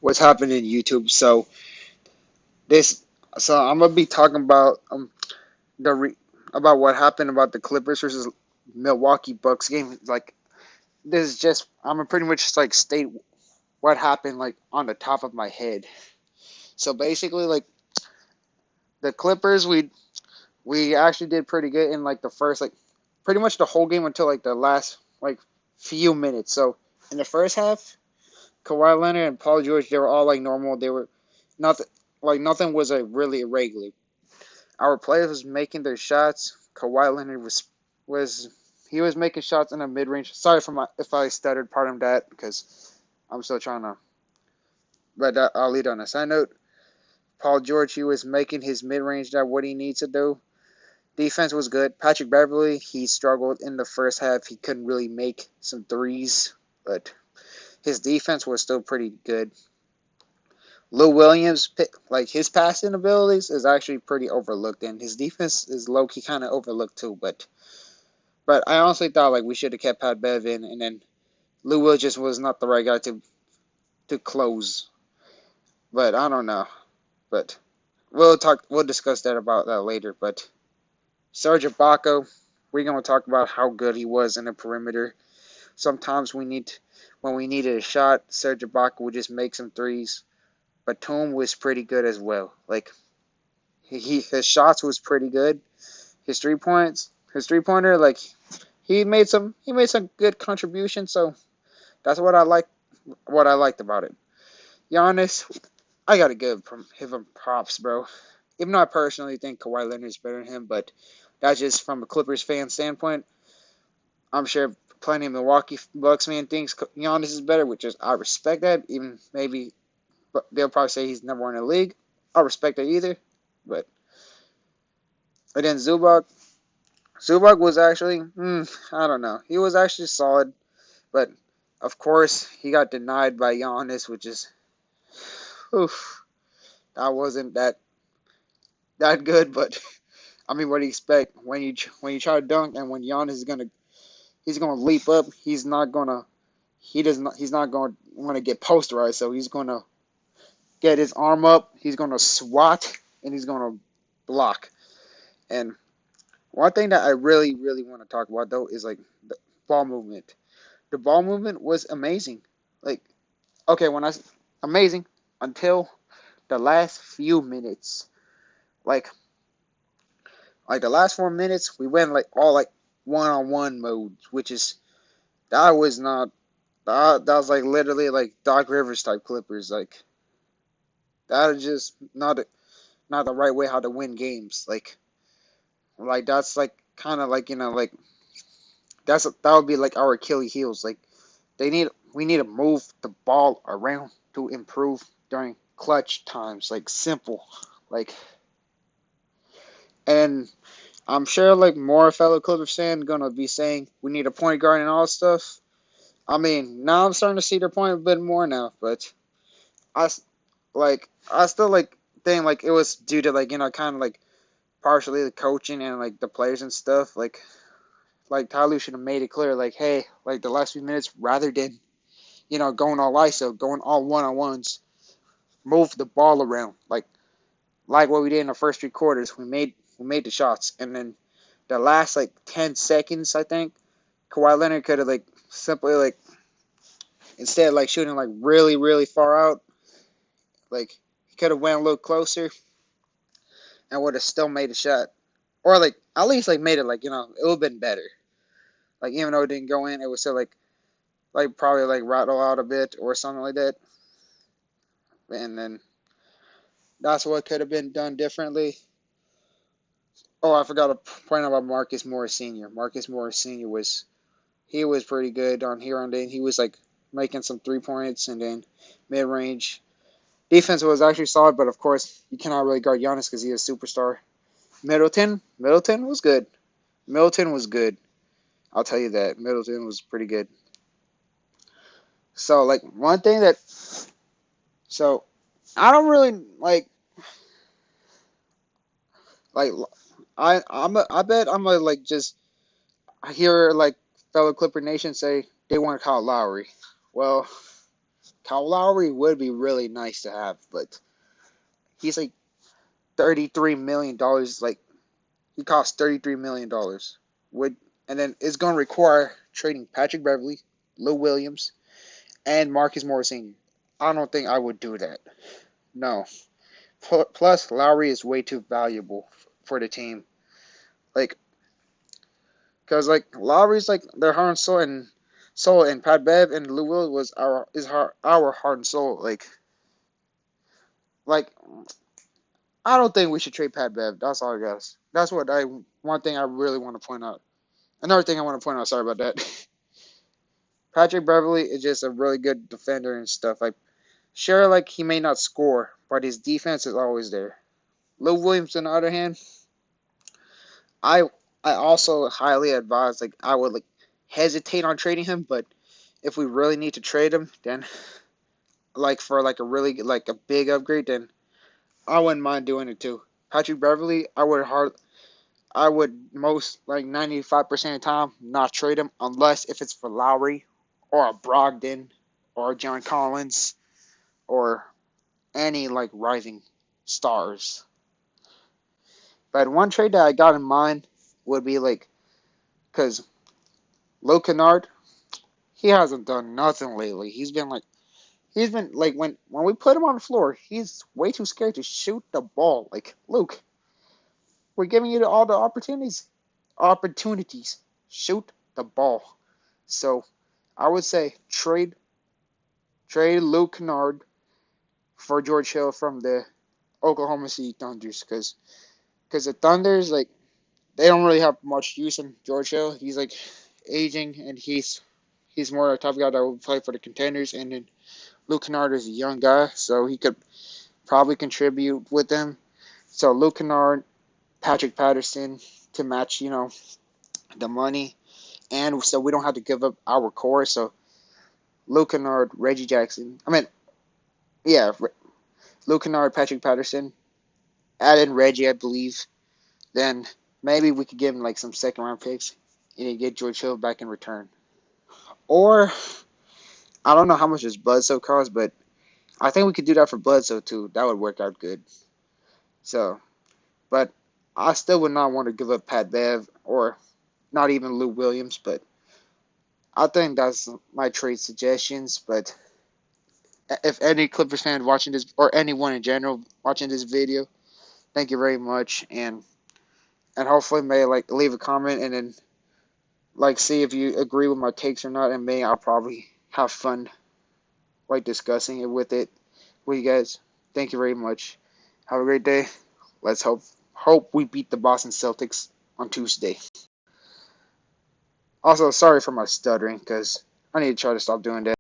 what's happening in YouTube. This, so I'm gonna be talking about the re, about what happened about the Clippers versus Milwaukee Bucks game. Like this is just I'm gonna pretty much just like state what happened like on the top of my head. So basically, like the Clippers, we actually did pretty good in like the first like pretty much the whole game until like the last like few minutes. So in the first half, Kawhi Leonard and Paul George, they were all like normal. They were nothing like nothing was like really irregular. Our players was making their shots. Kawhi Leonard was he was making shots in the mid range. Sorry for my if I stuttered. Pardon that because I'm still trying to. But I'll lead on a side note. Paul George, he was making his mid range that what he needs to do. Defense was good. Patrick Beverly, he struggled in the first half. He couldn't really make some threes, but his defense was still pretty good. Lou Williams, like his passing abilities, is actually pretty overlooked, and his defense is low key kind of overlooked too. But I honestly thought like we should have kept Pat Bev in, and then Lou Will just was not the right guy to close. But I don't know. But we'll discuss that later. But Serge Ibaka, we're gonna talk about how good he was in the perimeter. Sometimes when we needed a shot, Serge Ibaka would just make some threes. Batum was pretty good as well. Like his shots was pretty good. His 3 pointer, like he made some good contributions. So that's what I liked about it. Giannis, I gotta give him props, bro. Even though I personally think Kawhi Leonard is better than him, but that's just from a Clippers fan standpoint. I'm sure plenty of Milwaukee Bucks fan thinks Giannis is better, which is I respect that. Even maybe they'll probably say he's number one in the league. I respect that either. But and then Zubac was actually, I don't know. He was actually solid, but of course he got denied by Giannis, which is, oof, that wasn't that good. But I mean, what do you expect when you try to dunk and when Giannis is gonna leap up, he's not gonna want to get posterized, so he's gonna get his arm up, he's gonna swat, and he's gonna block. And one thing that I really really want to talk about though is like the ball movement. The ball movement was amazing. Like, okay, amazing until the last few minutes. Like, like the last 4 minutes, we went like all like one-on-one mode, which is that was not that was like literally like Doc Rivers type Clippers. Like that is just not the right way how to win games. Like that's like kind of like like that would be like our Achilles heels. Like we need to move the ball around to improve during clutch times. Like simple, like and I'm sure like more fellow Clippers fans gonna be saying we need a point guard and all that stuff. I mean now I'm starting to see their point a bit more now, but I I still like think like it was due to like kind of like partially the coaching and like the players and stuff. Like Tyler should have made it clear like hey like the last few minutes rather than going all ISO, going all one-on-ones, move the ball around. Like what we did in the first 3 quarters. We made the shots, and then the last like 10 seconds, I think Kawhi Leonard could have like simply like instead of like shooting like really really far out, like he could have went a little closer and would have still made a shot, or like at least like made it like it would have been better. Like even though it didn't go in, it was still like probably like rattle out a bit or something like that, and then that's what could have been done differently. Oh, I forgot to point out about Marcus Morris Sr. Marcus Morris Sr. was pretty good on here on day. He was like making some 3 points and then mid range. Defense was actually solid, but of course you cannot really guard Giannis because he's a superstar. Middleton was good. Middleton was good. I'll tell you that Middleton was pretty good. So like one thing that so I don't really like I bet I'm gonna like just I hear like fellow Clipper Nation say they want Kyle Lowry. Well, Kyle Lowry would be really nice to have, but he's like $33 million. Like he costs $33 million. Would and then it's going to require trading Patrick Beverly, Lou Williams, and Marcus Morris Sr. I don't think I would do that. No. Plus, Lowry is way too valuable for the team. Like, cause like Lowry's like their heart and soul, and Pat Bev and Lou Will was our heart and soul. Like I don't think we should trade Pat Bev. That's all I guess. That's one thing I really want to point out. Another thing I want to point out. Sorry about that. Patrick Beverly is just a really good defender and stuff. Like sure, like he may not score, but his defense is always there. Lou Williams, on the other hand, I I also highly advise like I would like hesitate on trading him, but if we really need to trade him, then like for like a really like a big upgrade, then I wouldn't mind doing it too. Patrick Beverly, I would most like 95% of the time not trade him unless if it's for Lowry or a Brogdon or a John Collins or any like rising stars. But one trade that I got in mind would be like because Luke Kennard, he hasn't done nothing lately. He's been like when we put him on the floor, he's way too scared to shoot the ball. Like Luke, we're giving you all the opportunities. Shoot the ball. So I would say trade Luke Kennard for George Hill from the Oklahoma City Thunders because the Thunders like they don't really have much use in George Hill. He's like aging and he's more a type of guy that would play for the Contenders, and then Luke Kennard is a young guy, so he could probably contribute with them. So Luke Kennard, Patrick Patterson to match, the money, and so we don't have to give up our core. So Luke Kennard, Reggie Jackson. I mean, yeah, Luke Kennard, Patrick Patterson, add in Reggie, I believe. Then maybe we could give him like some second round picks and then get George Hill back in return. Or I don't know how much his Bledsoe costs, but I think we could do that for Bledsoe too. That would work out good. So, but I still would not want to give up Pat Bev or not even Lou Williams, but I think that's my trade suggestions. But if any Clippers fan watching this, or anyone in general watching this video, thank you very much, and hopefully may like leave a comment and then like see if you agree with my takes or not, and may I'll probably have fun like discussing it with you guys. Thank you very much. Have a great day. Let's hope we beat the Boston Celtics on Tuesday. Also, sorry for my stuttering because I need to try to stop doing that.